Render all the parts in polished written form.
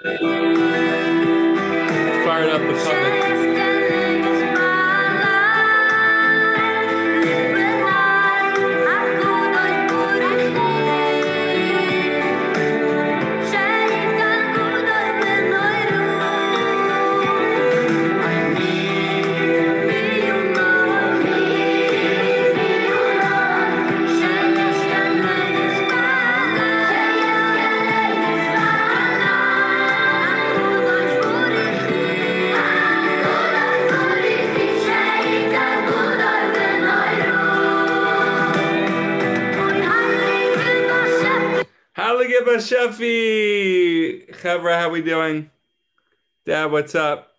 Fired up the covet. Shefi, Chevra, how we doing? Dad, what's up?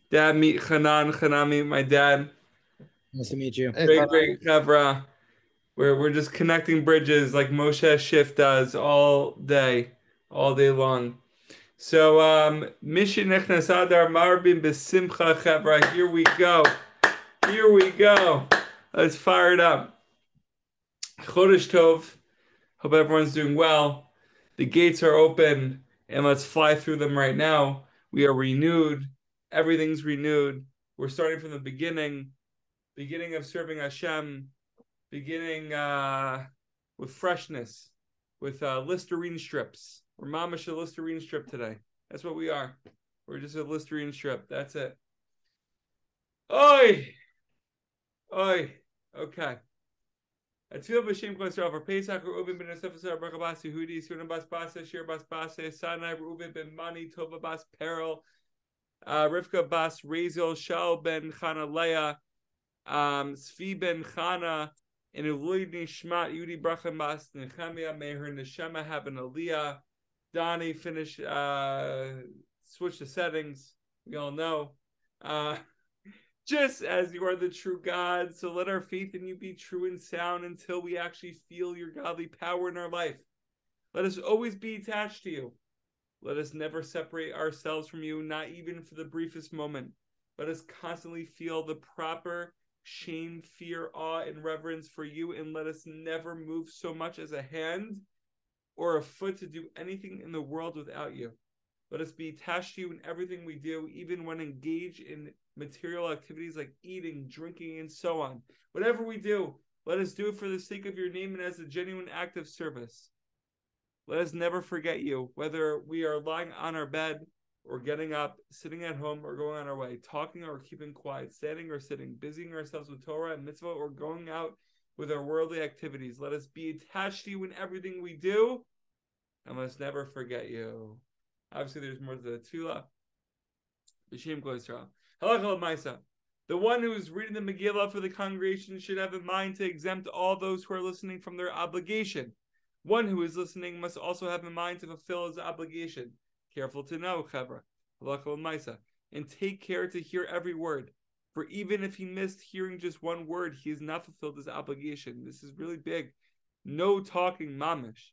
Dad, meet Hanan. Hanan, meet my dad. Nice to meet you. Great, Chevra. We're just connecting bridges like Moshe Schiff does all day long. So, Mission Nechnas Adar Marbin Besimcha Chevra. Here we go. Let's fire it up. Chodesh Tov. Hope everyone's doing well. The gates are open, and let's fly through them right now. We are renewed. Everything's renewed. We're starting from the beginning of serving Hashem, beginning with freshness, with Listerine strips. We're mamash a Listerine strip today. That's what we are. We're just a Listerine strip. That's it. Oi! Okay. Atfil b'shem cholesterol for Pesach. Reuven ben Yosef Asar Baruch Abbas Yehudi Sunan Bas Basa Shir Bas Basa Sanai Reuven ben Mani Tova Bas Peril Rivka Bas Razel Shaul ben Chana Leah Svi ben Chana and Eloi Nishmat Yehudi Bracham Bas Nechemia. May her neshama have an aliyah. Donnie finish switch the settings. We all know. Just as you are the true God, so let our faith in you be true and sound until we actually feel your godly power in our life. Let us always be attached to you. Let us never separate ourselves from you, not even for the briefest moment. Let us constantly feel the proper shame, fear, awe, and reverence for you, and let us never move so much as a hand or a foot to do anything in the world without you. Let us be attached to you in everything we do, even when engaged in material activities like eating, drinking, and so on. Whatever we do, let us do it for the sake of your name and as a genuine act of service. Let us never forget you, whether we are lying on our bed or getting up, sitting at home or going on our way, talking or keeping quiet, standing or sitting, busying ourselves with Torah and mitzvah, or going out with our worldly activities. Let us be attached to you in everything we do, and let us never forget you. Obviously, there's more to the tefillah. B'shem Kol Yisrael. Halakha l'maisa. The one who is reading the Megillah for the congregation should have in mind to exempt all those who are listening from their obligation. One who is listening must also have in mind to fulfill his obligation. Careful to know, Chevra. Halakha l'maisa. And take care to hear every word. For even if he missed hearing just one word, he has not fulfilled his obligation. This is really big. No talking mamish.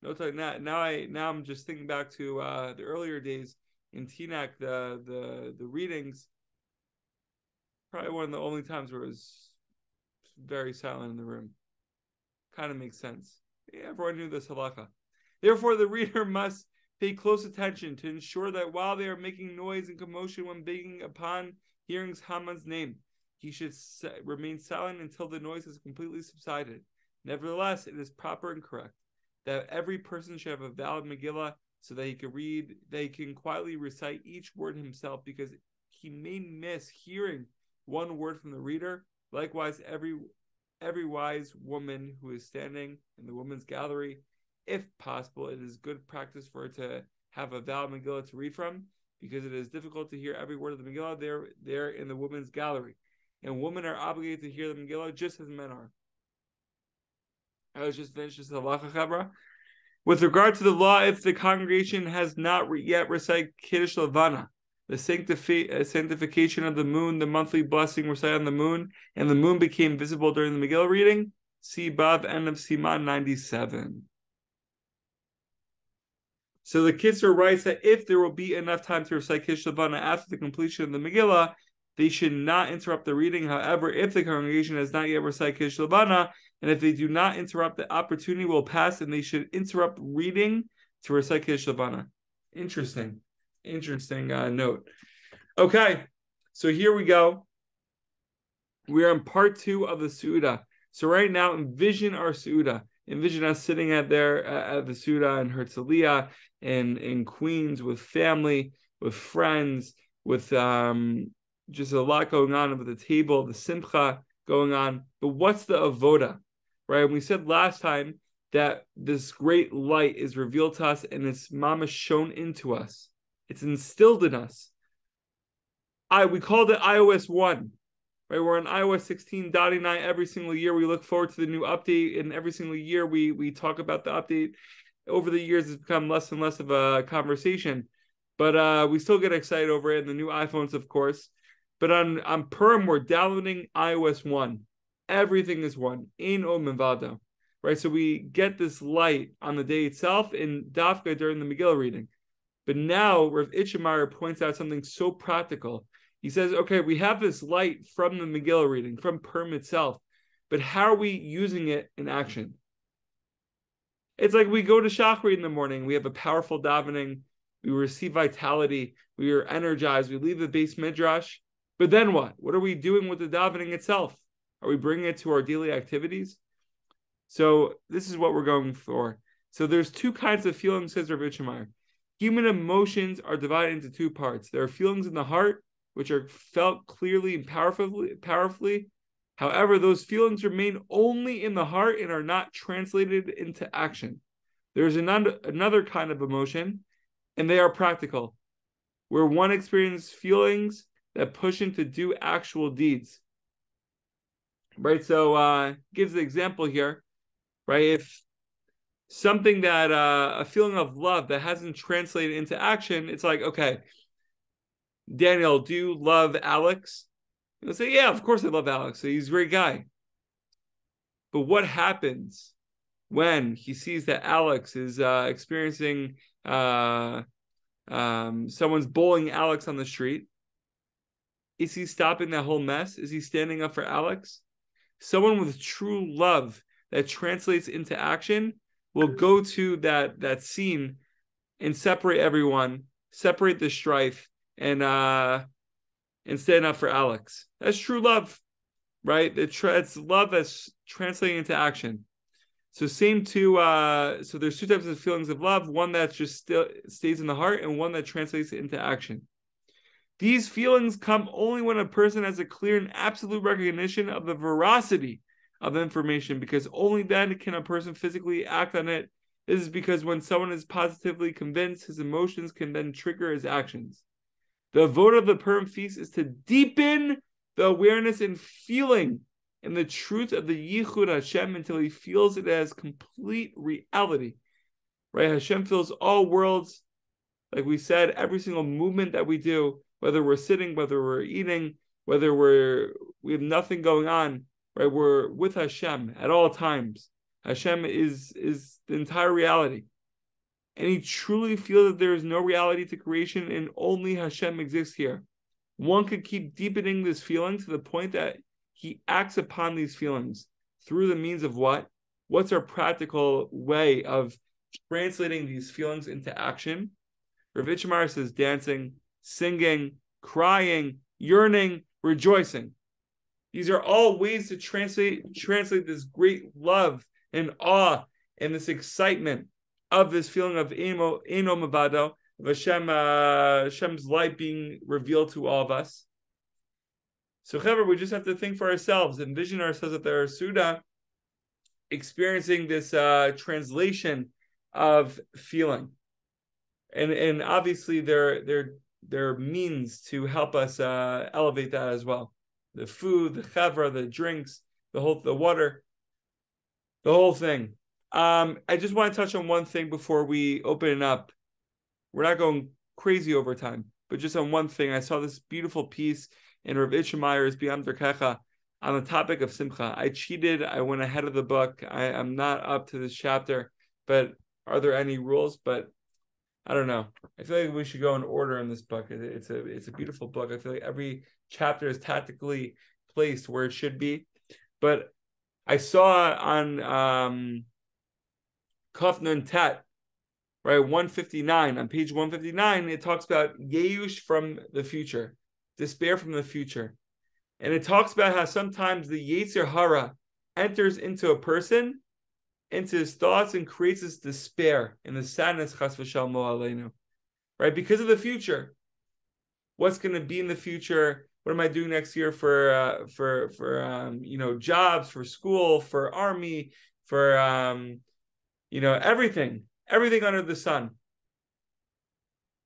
No talking. Now I'm just thinking back to the earlier days in Teaneck, the readings. Probably one of the only times where it was very silent in the room. Kind of makes sense. Yeah, everyone knew this halakha. Therefore, the reader must pay close attention to ensure that while they are making noise and commotion when begging upon hearing Haman's name, he should remain silent until the noise has completely subsided. Nevertheless, it is proper and correct that every person should have a valid Megillah so that he can quietly recite each word himself, because he may miss hearing one word from the reader. Likewise, every wise woman who is standing in the women's gallery, if possible, it is good practice for her to have a valid Megillah to read from, because it is difficult to hear every word of the Megillah there in the women's gallery. And women are obligated to hear the Megillah just as men are. I was just finished this halacha chabra. With regard to the law, if the congregation has not yet recited Kiddush Levana, the sanctification of the moon, the monthly blessing recited on the moon, and the moon became visible during the Megillah reading, see above, end of Siman 97. So the Kitzur writes that if there will be enough time to recite Kiddush Levana after the completion of the Megillah, they should not interrupt the reading. However, if the congregation has not yet recited Kiddush Levana, and if they do not interrupt, the opportunity will pass, and they should interrupt reading to recite Kiddush Levana. Interesting note. Okay, so here we go. We are in part 2 of the Suda. So right now, envision our Suda. Envision us sitting at the Suda in Herzliya in Queens with family, with friends, with just a lot going on with the table, the simcha going on. But what's the avoda, right? We said last time that this great light is revealed to us and it's mama shown into us. It's instilled in us. We called it iOS 1. Right, we're on iOS 16.9 every single year. We look forward to the new update, and every single year we talk about the update. Over the years, it's become less and less of a conversation, but we still get excited over it. And the new iPhones, of course. But on Purim, we're downloading iOS 1. Everything is 1. Ein od milvado. Right, so we get this light on the day itself in Dafka during the Megillah reading. But now Rav Itchemeyer points out something so practical. He says, okay, we have this light from the Megillah reading, from Purim itself, but how are we using it in action? It's like we go to Shachri in the morning, we have a powerful davening, we receive vitality, we are energized, we leave the base midrash, but then what? What are we doing with the davening itself? Are we bringing it to our daily activities? So this is what we're going for. So there's 2 kinds of feelings, says Rav Itchemeyer. Human emotions are divided into 2 parts. There are feelings in the heart, which are felt clearly and powerfully. However, those feelings remain only in the heart and are not translated into action. There's another kind of emotion, and they are practical, where one experiences feelings that push him to do actual deeds. Right, so gives the example here, right? If something that, a feeling of love that hasn't translated into action, it's like, okay, Daniel, do you love Alex? He'll say, yeah, of course I love Alex. He's a great guy. But what happens when he sees that Alex is experiencing someone's bullying Alex on the street? Is he stopping that whole mess? Is he standing up for Alex? Someone with true love that translates into action will go to that scene and separate everyone, separate the strife, and stand up for Alex. That's true love, right? It's love that's translating into action. So so there's 2 types of feelings of love, one that just still stays in the heart and one that translates into action. These feelings come only when a person has a clear and absolute recognition of the veracity of information, because only then can a person physically act on it. This is because when someone is positively convinced, his emotions can then trigger his actions. The vote of the Purim feast is to deepen the awareness and feeling in the truth of the Yichud Hashem until he feels it as complete reality. Right? Hashem fills all worlds. Like we said, every single movement that we do, whether we're sitting, whether we're eating, whether we have nothing going on, right? We're with Hashem at all times. Hashem is the entire reality. And he truly feels that there is no reality to creation and only Hashem exists here. One could keep deepening this feeling to the point that he acts upon these feelings through the means of what? What's our practical way of translating these feelings into action? Rav Itchemeyer says dancing, singing, crying, yearning, rejoicing. These are all ways to translate this great love and awe and this excitement of this feeling of Ein od milvado, of Hashem's light being revealed to all of us. So, however, we just have to think for ourselves, envision ourselves at the Suda, experiencing this translation of feeling, and obviously there are means to help us elevate that as well. The food, the chevra, the drinks, the water, the whole thing. I just want to touch on one thing before we open it up. We're not going crazy over time, but just on one thing. I saw this beautiful piece in Rav Itchemeyer's Beyond Verkecha on the topic of Simcha. I cheated. I went ahead of the book. I'm not up to this chapter, but are there any rules? But I don't know. I feel like we should go in order in this book. It's a beautiful book. I feel like every chapter is tactically placed where it should be. But I saw on Kaf Nun Tet right? 159. On page 159, it talks about Yeush from the future, despair from the future. And it talks about how sometimes the Yetzer Hara enters into a person, into his thoughts, and creates this despair and the sadness, chas v'shalom aleinu, right? Because of the future. What's going to be in the future? What am I doing next year for jobs, for school, for army, for everything under the sun.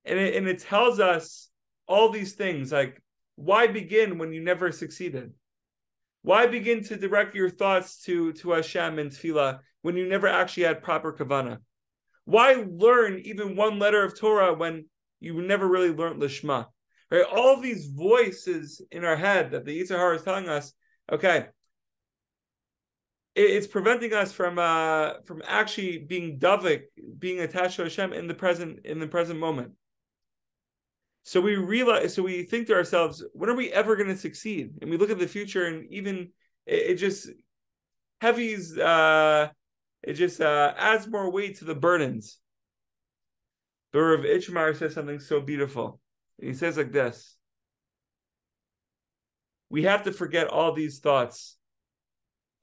And it tells us all these things, like, why begin when you never succeeded? Why begin to direct your thoughts to Hashem and Tefillah when you never actually had proper kavanah? Why learn even one letter of Torah when you never really learned Lishma? Right? All of these voices in our head that the Yetzer Hara is telling us, okay, it's preventing us from actually being davik, being attached to Hashem in the present moment. So we think to ourselves, when are we ever going to succeed? And we look at the future, and even it just heavies. It just adds more weight to the burdens. The Rav Itchmar says something so beautiful. He says like this: we have to forget all these thoughts,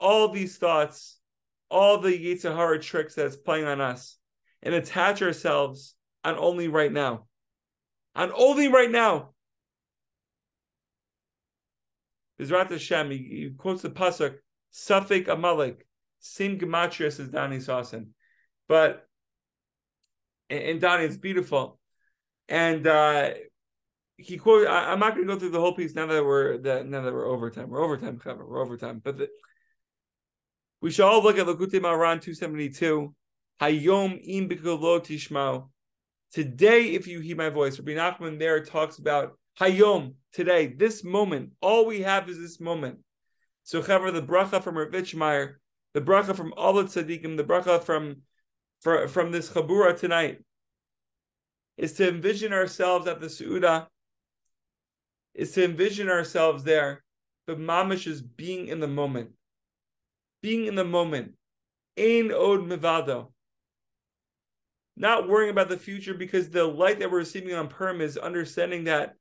all the Yetzer Hara tricks that's playing on us, and attach ourselves on only right now. On only right now. Bizrat Hashem, he quotes the pasuk, Safek Amalek, same gematria as Dani Sasson. But in Dani, it's beautiful. And he quotes, I'm not going to go through the whole piece now that we're overtime. We're overtime. But we should all look at Likutei Moharan 272. Hayom im b'kolo tishmau. Today, if you hear my voice, Rabbi Nachman there talks about Hayom, today, this moment. All we have is this moment. So, however, the bracha from Rav Itchmar, the bracha from all the tzaddikim, the bracha from this chabura tonight, is to envision ourselves at the Seudah, is to envision ourselves there, but mamish is being in the moment. Being in the moment. Ein od mivado. Not worrying about the future, because the light that we're receiving on Purim is understanding that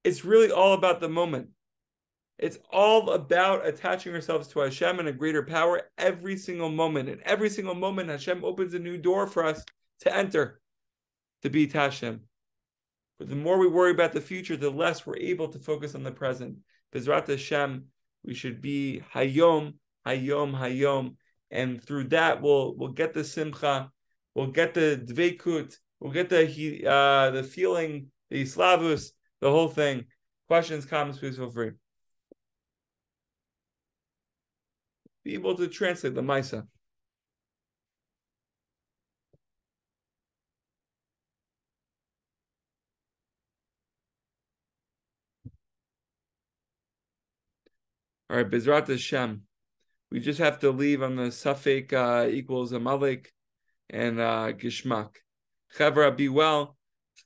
it's really all about the moment. It's all about attaching ourselves to Hashem and a greater power every single moment. And every single moment, Hashem opens a new door for us to enter, to be attached to Him. But the more we worry about the future, the less we're able to focus on the present. Bezrat Hashem, we should be Hayom, Hayom, Hayom. And through that, we'll get the simcha, we'll get the dveikut, we'll get the feeling, the slavus, the whole thing. Questions, comments, please feel free. Be able to translate the Maisa. All right, Bezrat Hashem. We just have to leave on the Safek equals Amalek and Gishmak. Chavra, be well,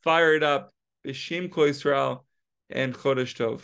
fire it up, B'Shem Kol Yisrael, and Chodesh Tov.